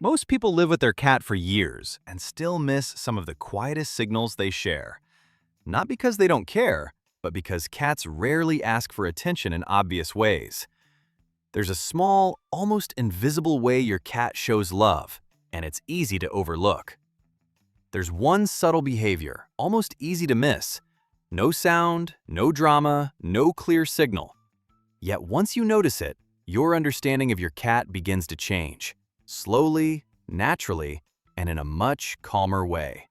Most people live with their cat for years and still miss some of the quietest signals they share. Not because they don't care, but because cats rarely ask for attention in obvious ways. There's a small, almost invisible way your cat shows love, and it's easy to overlook. There's one subtle behavior, almost easy to miss. No sound, no drama, no clear signal. Yet once you notice it, your understanding of your cat begins to change. Slowly, naturally, and in a much calmer way.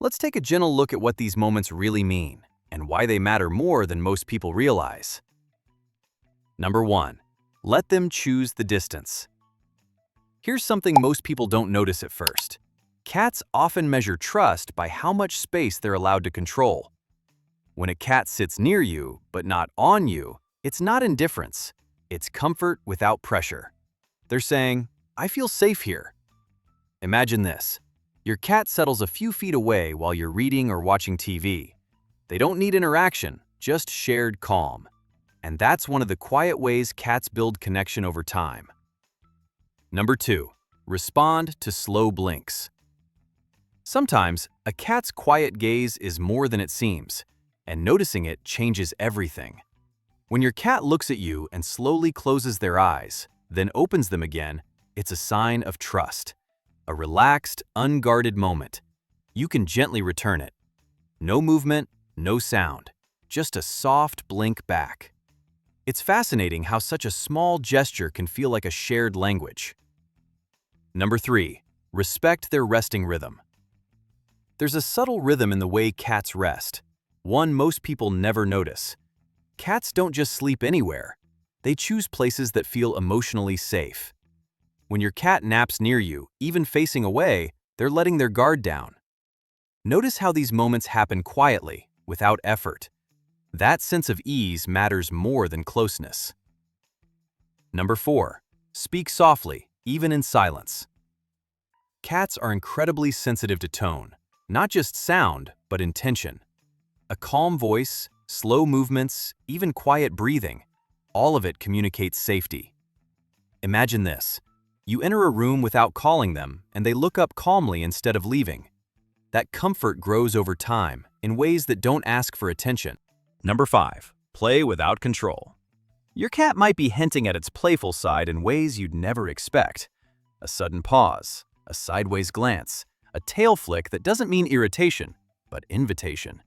Let's take a gentle look at what these moments really mean and why they matter more than most people realize. Number 1. Let them choose the distance. Here's something most people don't notice at first. Cats often measure trust by how much space they're allowed to control. When a cat sits near you, but not on you, it's not indifference. It's comfort without pressure. They're saying, "I feel safe here." Imagine this. Your cat settles a few feet away while you're reading or watching TV. They don't need interaction, just shared calm. And that's one of the quiet ways cats build connection over time. Number 2. Respond to slow blinks. Sometimes, a cat's quiet gaze is more than it seems, and noticing it changes everything. When your cat looks at you and slowly closes their eyes, then opens them again, it's a sign of trust. A relaxed, unguarded moment. You can gently return it. No movement, no sound, just a soft blink back. It's fascinating how such a small gesture can feel like a shared language. Number 3. Respect their resting rhythm. There's a subtle rhythm in the way cats rest, one most people never notice. Cats don't just sleep anywhere. They choose places that feel emotionally safe. When your cat naps near you, even facing away, they're letting their guard down. Notice how these moments happen quietly, without effort. That sense of ease matters more than closeness. Number 4. Speak softly, even in silence. Cats are incredibly sensitive to tone, not just sound, but intention. A calm voice, slow movements, even quiet breathing, all of it communicates safety. Imagine this. You enter a room without calling them, and they look up calmly instead of leaving. That comfort grows over time in ways that don't ask for attention. Number 5. Play without control. Your cat might be hinting at its playful side in ways you'd never expect. A sudden pause, a sideways glance, a tail flick that doesn't mean irritation, but invitation.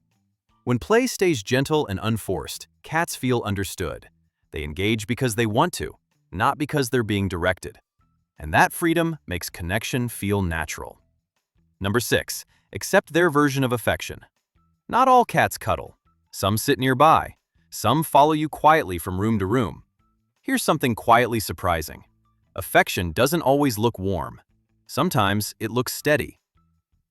When play stays gentle and unforced, cats feel understood. They engage because they want to, not because they're being directed. And that freedom makes connection feel natural. Number 6. Accept their version of affection. Not all cats cuddle. Some sit nearby. Some follow you quietly from room to room. Here's something quietly surprising. Affection doesn't always look warm. Sometimes it looks steady.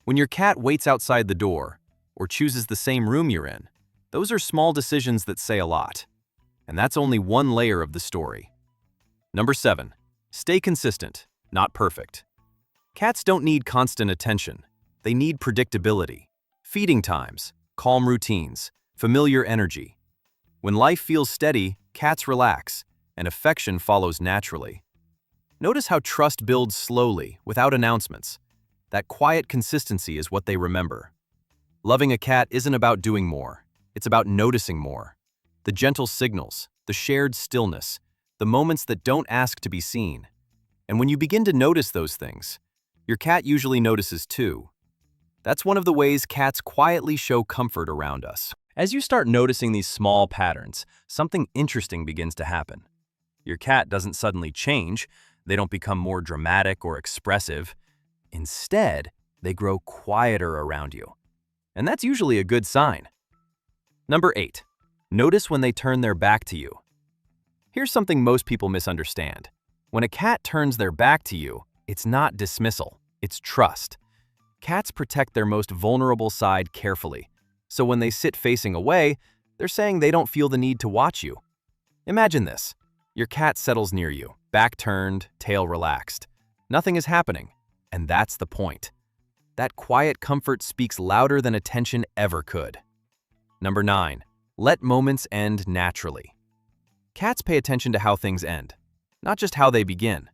When your cat waits outside the door or chooses the same room you're in, those are small decisions that say a lot. And that's only one layer of the story. Number 7. Stay consistent, not perfect. Cats don't need constant attention. They need predictability, feeding times, calm routines, familiar energy. When life feels steady, cats relax, and affection follows naturally. Notice how trust builds slowly, without announcements. That quiet consistency is what they remember. Loving a cat isn't about doing more. It's about noticing more. The gentle signals, the shared stillness, the moments that don't ask to be seen. And when you begin to notice those things, your cat usually notices too. That's one of the ways cats quietly show comfort around us. As you start noticing these small patterns, something interesting begins to happen. Your cat doesn't suddenly change. They don't become more dramatic or expressive. Instead, they grow quieter around you. And that's usually a good sign. Number 8. Notice when they turn their back to you. Here's something most people misunderstand. When a cat turns their back to you, it's not dismissal, it's trust. Cats protect their most vulnerable side carefully. So when they sit facing away, they're saying they don't feel the need to watch you. Imagine this. Your cat settles near you, back turned, tail relaxed. Nothing is happening, and that's the point. That quiet comfort speaks louder than attention ever could. Number 9. Let moments end naturally. Cats pay attention to how things end, not just how they begin.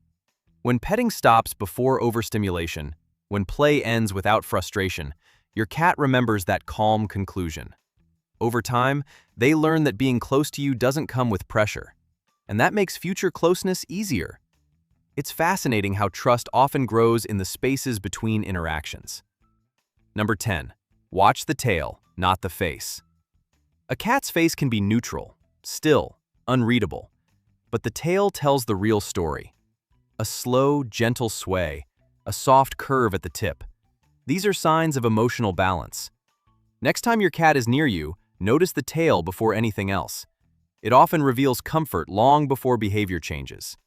When petting stops before overstimulation, when play ends without frustration, your cat remembers that calm conclusion. Over time, they learn that being close to you doesn't come with pressure, and that makes future closeness easier. It's fascinating how trust often grows in the spaces between interactions. Number 10. Watch the tail, not the face. A cat's face can be neutral, still, unreadable, but the tail tells the real story. A slow, gentle sway, a soft curve at the tip. These are signs of emotional balance. Next time your cat is near you, notice the tail before anything else. It often reveals comfort long before behavior changes.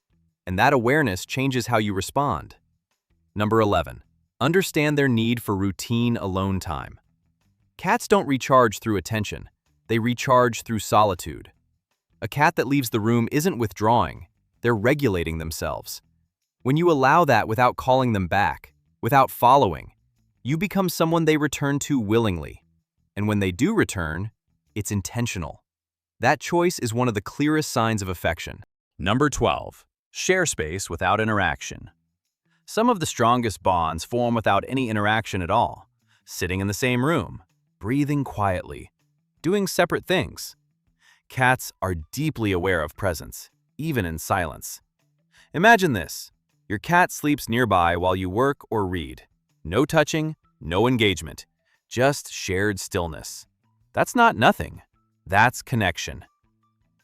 And that awareness changes how you respond. Number 11. Understand their need for routine alone time. Cats don't recharge through attention. They recharge through solitude. A cat that leaves the room isn't withdrawing. They're regulating themselves. When you allow that without calling them back, without following, you become someone they return to willingly. And when they do return, it's intentional. That choice is one of the clearest signs of affection. Number 12. Share space without interaction. Some of the strongest bonds form without any interaction at all. Sitting in the same room, breathing quietly, doing separate things. Cats are deeply aware of presence, even in silence. Imagine this. Your cat sleeps nearby while you work or read. No touching, no engagement, just shared stillness. That's not nothing. That's connection.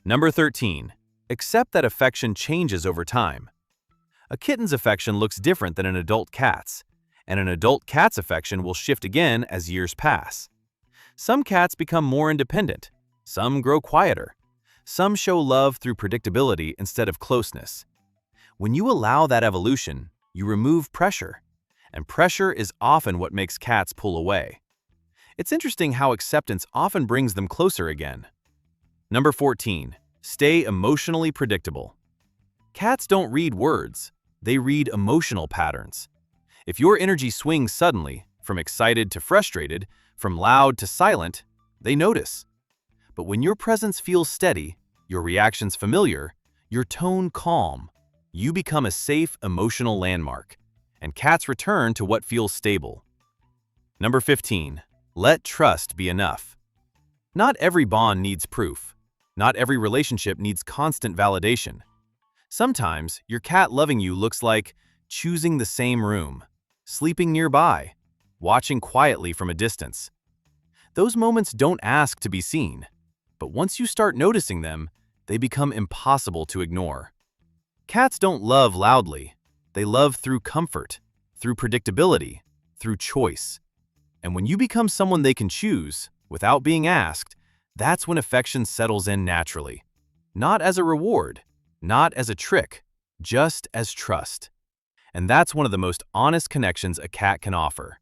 Number 13. Accept that affection changes over time. A kitten's affection looks different than an adult cat's, and an adult cat's affection will shift again as years pass. Some cats become more independent. Some grow quieter. Some show love through predictability instead of closeness. When you allow that evolution, you remove pressure, and pressure is often what makes cats pull away. It's interesting how acceptance often brings them closer again. Number 14. Stay emotionally predictable. Cats don't read words, they read emotional patterns. If your energy swings suddenly, from excited to frustrated, from loud to silent, they notice. But when your presence feels steady, your reactions familiar, your tone calm, you become a safe emotional landmark, and cats return to what feels stable. Number 15. Let trust be enough. Not every bond needs proof. Not every relationship needs constant validation. Sometimes your cat loving you looks like choosing the same room, sleeping nearby, watching quietly from a distance. Those moments don't ask to be seen, but once you start noticing them, they become impossible to ignore. Cats don't love loudly. They love through comfort, through predictability, through choice. And when you become someone they can choose, without being asked, that's when affection settles in naturally. Not as a reward, not as a trick, just as trust. And that's one of the most honest connections a cat can offer.